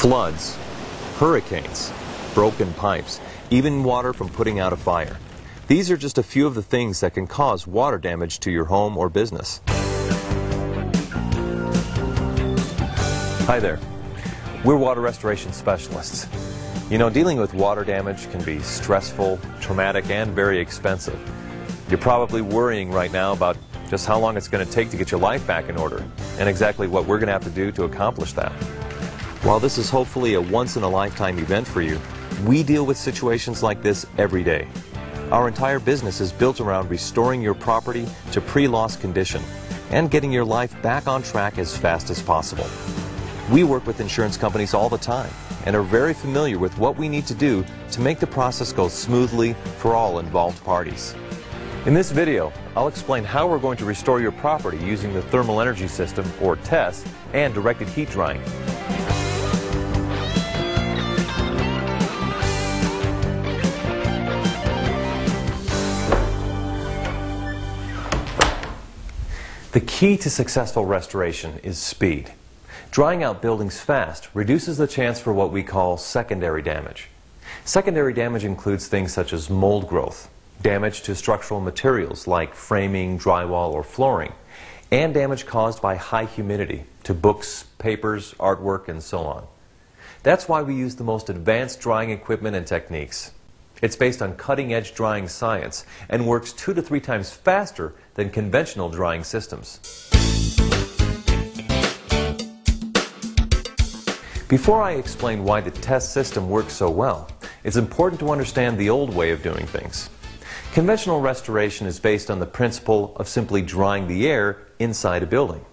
Floods, hurricanes, broken pipes, even water from putting out a fire. These are just a few of the things that can cause water damage to your home or business. Hi there. We're water restoration specialists. You know, dealing with water damage can be stressful, traumatic, and very expensive. You're probably worrying right now about just how long it's going to take to get your life back in order, and exactly what we're going to have to do to accomplish that. While this is hopefully a once-in-a-lifetime event for you, we deal with situations like this every day. Our entire business is built around restoring your property to pre-loss condition and getting your life back on track as fast as possible. We work with insurance companies all the time and are very familiar with what we need to do to make the process go smoothly for all involved parties. In this video, I'll explain how we're going to restore your property using the thermal energy system, or TESS, and directed heat drying. The key to successful restoration is speed. Drying out buildings fast reduces the chance for what we call secondary damage. Secondary damage includes things such as mold growth, damage to structural materials like framing, drywall, or flooring, and damage caused by high humidity to books, papers, artwork, and so on. That's why we use the most advanced drying equipment and techniques. It's based on cutting-edge drying science and works 2 to 3 times faster than conventional drying systems. Before I explain why the TESS system works so well, it's important to understand the old way of doing things. Conventional restoration is based on the principle of simply drying the air inside a building.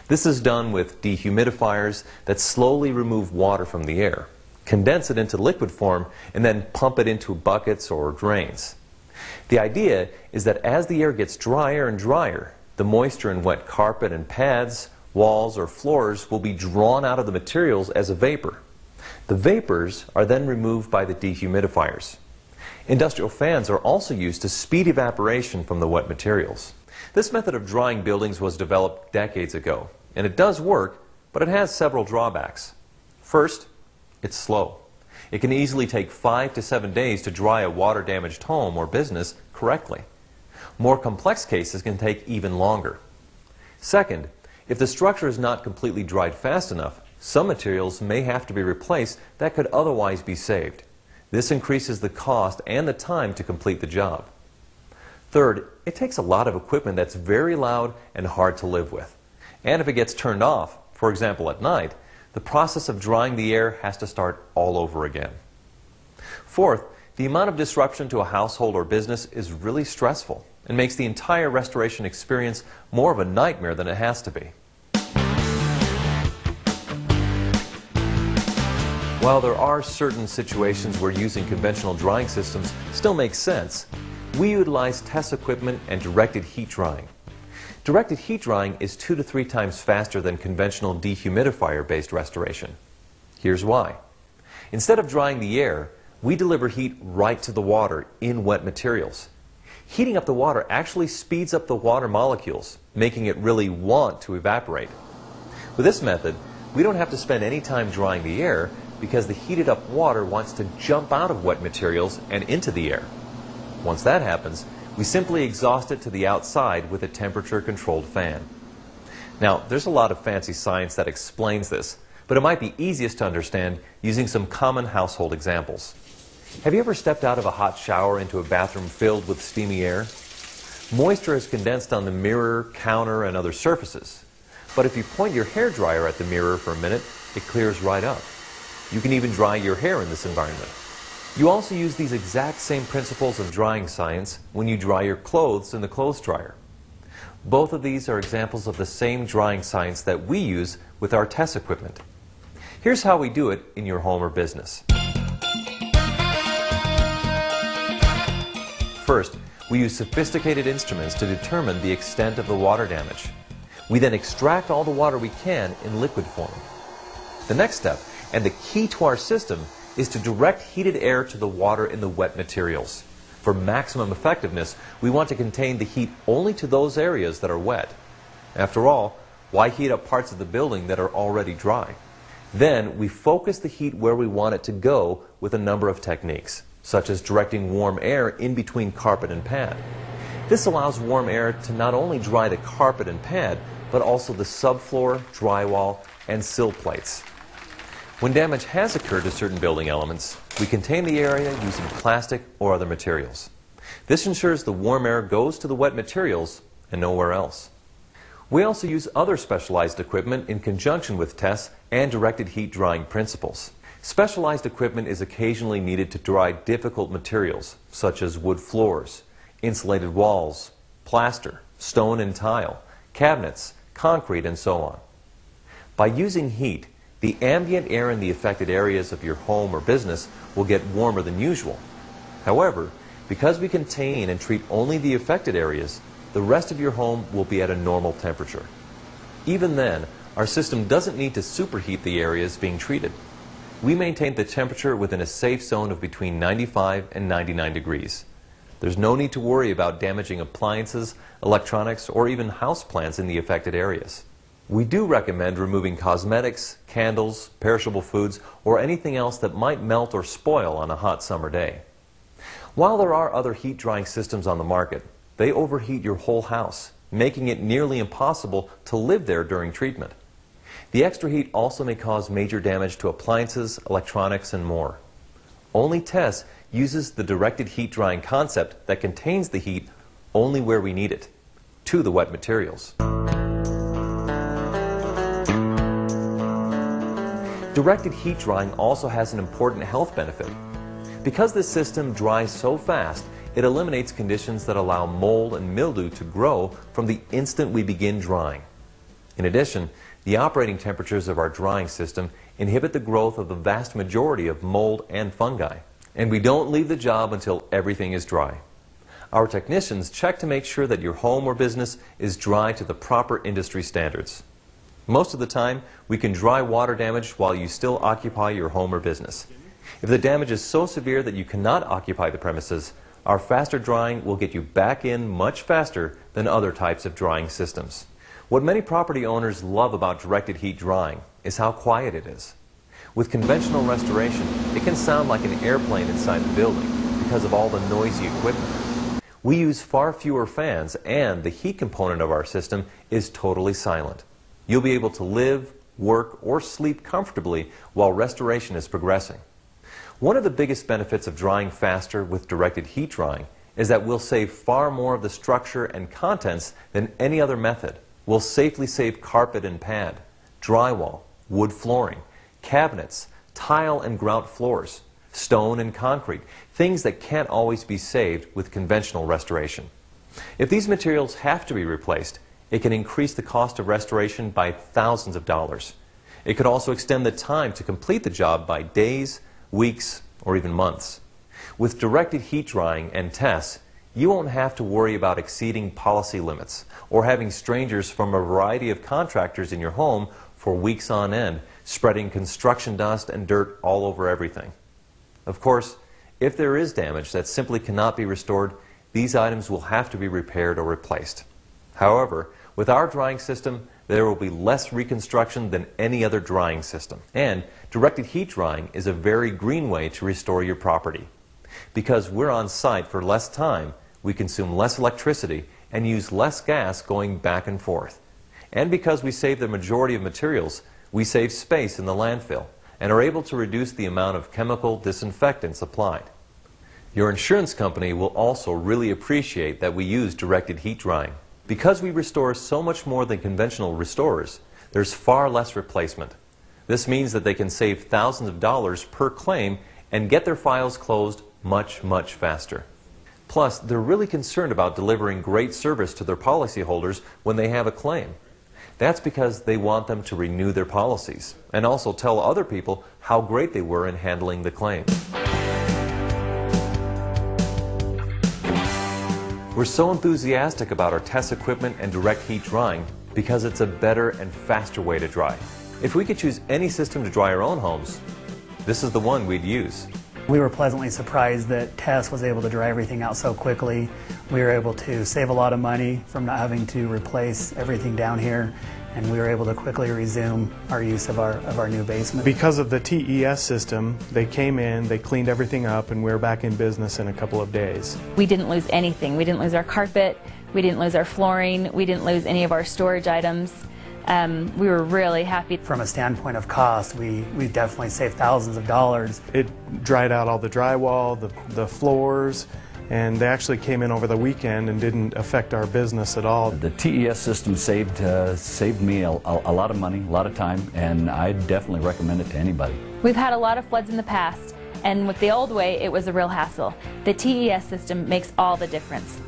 This is done with dehumidifiers that slowly remove water from the air, condense it into liquid form, and then pump it into buckets or drains. The idea is that as the air gets drier and drier, the moisture in wet carpet and pads, walls, or floors will be drawn out of the materials as a vapor. The vapors are then removed by the dehumidifiers. Industrial fans are also used to speed evaporation from the wet materials. This method of drying buildings was developed decades ago, and it does work, but it has several drawbacks. First, it's slow. It can easily take 5 to 7 days to dry a water-damaged home or business correctly. More complex cases can take even longer. Second, if the structure is not completely dried fast enough, some materials may have to be replaced that could otherwise be saved. This increases the cost and the time to complete the job. Third, it takes a lot of equipment that's very loud and hard to live with. And if it gets turned off, for example at night, the process of drying the air has to start all over again. Fourth, the amount of disruption to a household or business is really stressful and makes the entire restoration experience more of a nightmare than it has to be. While there are certain situations where using conventional drying systems still makes sense, we utilize TESS equipment and directed heat drying. Directed heat drying is 2 to 3 times faster than conventional dehumidifier-based restoration. Here's why. Instead of drying the air, we deliver heat right to the water in wet materials. Heating up the water actually speeds up the water molecules, making it really want to evaporate. With this method, we don't have to spend any time drying the air because the heated up water wants to jump out of wet materials and into the air. Once that happens, we simply exhaust it to the outside with a temperature-controlled fan. Now, there's a lot of fancy science that explains this, but it might be easiest to understand using some common household examples. Have you ever stepped out of a hot shower into a bathroom filled with steamy air? Moisture is condensed on the mirror, counter, and other surfaces. But if you point your hairdryer at the mirror for a minute, it clears right up. You can even dry your hair in this environment. You also use these exact same principles of drying science when you dry your clothes in the clothes dryer. Both of these are examples of the same drying science that we use with our TESS equipment. Here's how we do it in your home or business. First, we use sophisticated instruments to determine the extent of the water damage. We then extract all the water we can in liquid form. The next step, and the key to our system, is to direct heated air to the water in the wet materials. For maximum effectiveness, we want to contain the heat only to those areas that are wet. After all, why heat up parts of the building that are already dry? Then we focus the heat where we want it to go with a number of techniques, such as directing warm air in between carpet and pad. This allows warm air to not only dry the carpet and pad, but also the subfloor, drywall, and sill plates. When damage has occurred to certain building elements, we contain the area using plastic or other materials. This ensures the warm air goes to the wet materials and nowhere else. We also use other specialized equipment in conjunction with tests and directed heat drying principles. Specialized equipment is occasionally needed to dry difficult materials, such as wood floors, insulated walls, plaster, stone and tile, cabinets, concrete, and so on. By using heat, the ambient air in the affected areas of your home or business will get warmer than usual. However, because we contain and treat only the affected areas, the rest of your home will be at a normal temperature. Even then, our system doesn't need to superheat the areas being treated. We maintain the temperature within a safe zone of between 95 and 99 degrees. There's no need to worry about damaging appliances, electronics, or even houseplants in the affected areas. We do recommend removing cosmetics, candles, perishable foods, or anything else that might melt or spoil on a hot summer day. While there are other heat drying systems on the market, they overheat your whole house, making it nearly impossible to live there during treatment. The extra heat also may cause major damage to appliances, electronics, and more. Only TESS uses the directed heat drying concept that contains the heat only where we need it, to the wet materials. Directed heat drying also has an important health benefit. Because this system dries so fast, it eliminates conditions that allow mold and mildew to grow from the instant we begin drying. In addition, the operating temperatures of our drying system inhibit the growth of the vast majority of mold and fungi. And we don't leave the job until everything is dry. Our technicians check to make sure that your home or business is dry to the proper industry standards. Most of the time, we can dry water damage while you still occupy your home or business. If the damage is so severe that you cannot occupy the premises, our faster drying will get you back in much faster than other types of drying systems. What many property owners love about directed heat drying is how quiet it is. With conventional restoration, it can sound like an airplane inside the building because of all the noisy equipment. We use far fewer fans, and the heat component of our system is totally silent. You'll be able to live, work, or sleep comfortably while restoration is progressing. One of the biggest benefits of drying faster with directed heat drying is that we'll save far more of the structure and contents than any other method. We'll safely save carpet and pad, drywall, wood flooring, cabinets, tile and grout floors, stone and concrete, things that can't always be saved with conventional restoration. If these materials have to be replaced, it can increase the cost of restoration by thousands of dollars. It could also extend the time to complete the job by days, weeks, or even months. With directed heat drying and TESS, you won't have to worry about exceeding policy limits or having strangers from a variety of contractors in your home for weeks on end, spreading construction dust and dirt all over everything. Of course, if there is damage that simply cannot be restored, these items will have to be repaired or replaced. However, with our drying system, there will be less reconstruction than any other drying system. And directed heat drying is a very green way to restore your property. Because we're on site for less time, we consume less electricity and use less gas going back and forth. And because we save the majority of materials, we save space in the landfill and are able to reduce the amount of chemical disinfectants applied. Your insurance company will also really appreciate that we use directed heat drying. Because we restore so much more than conventional restorers, there's far less replacement. This means that they can save thousands of dollars per claim and get their files closed much, much faster. Plus, they're really concerned about delivering great service to their policyholders when they have a claim. That's because they want them to renew their policies and also tell other people how great they were in handling the claim. We're so enthusiastic about our TESS equipment and direct heat drying because it's a better and faster way to dry. If we could choose any system to dry our own homes, this is the one we'd use. We were pleasantly surprised that Tess was able to dry everything out so quickly. We were able to save a lot of money from not having to replace everything down here, and we were able to quickly resume our use of our new basement. Because of the TES system, they came in, they cleaned everything up, and we were back in business in a couple of days. We didn't lose anything. We didn't lose our carpet, we didn't lose our flooring, we didn't lose any of our storage items. We were really happy. From a standpoint of cost, we definitely saved thousands of dollars. It dried out all the drywall, the floors, and they actually came in over the weekend and didn't affect our business at all. The TES system saved me a lot of money, a lot of time, and I definitely recommend it to anybody. We've had a lot of floods in the past, and with the old way, it was a real hassle. The TES system makes all the difference.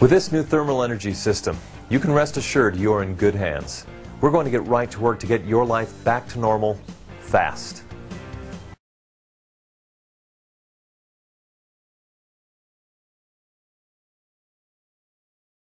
With this new thermal energy system, you can rest assured you're in good hands. We're going to get right to work to get your life back to normal fast.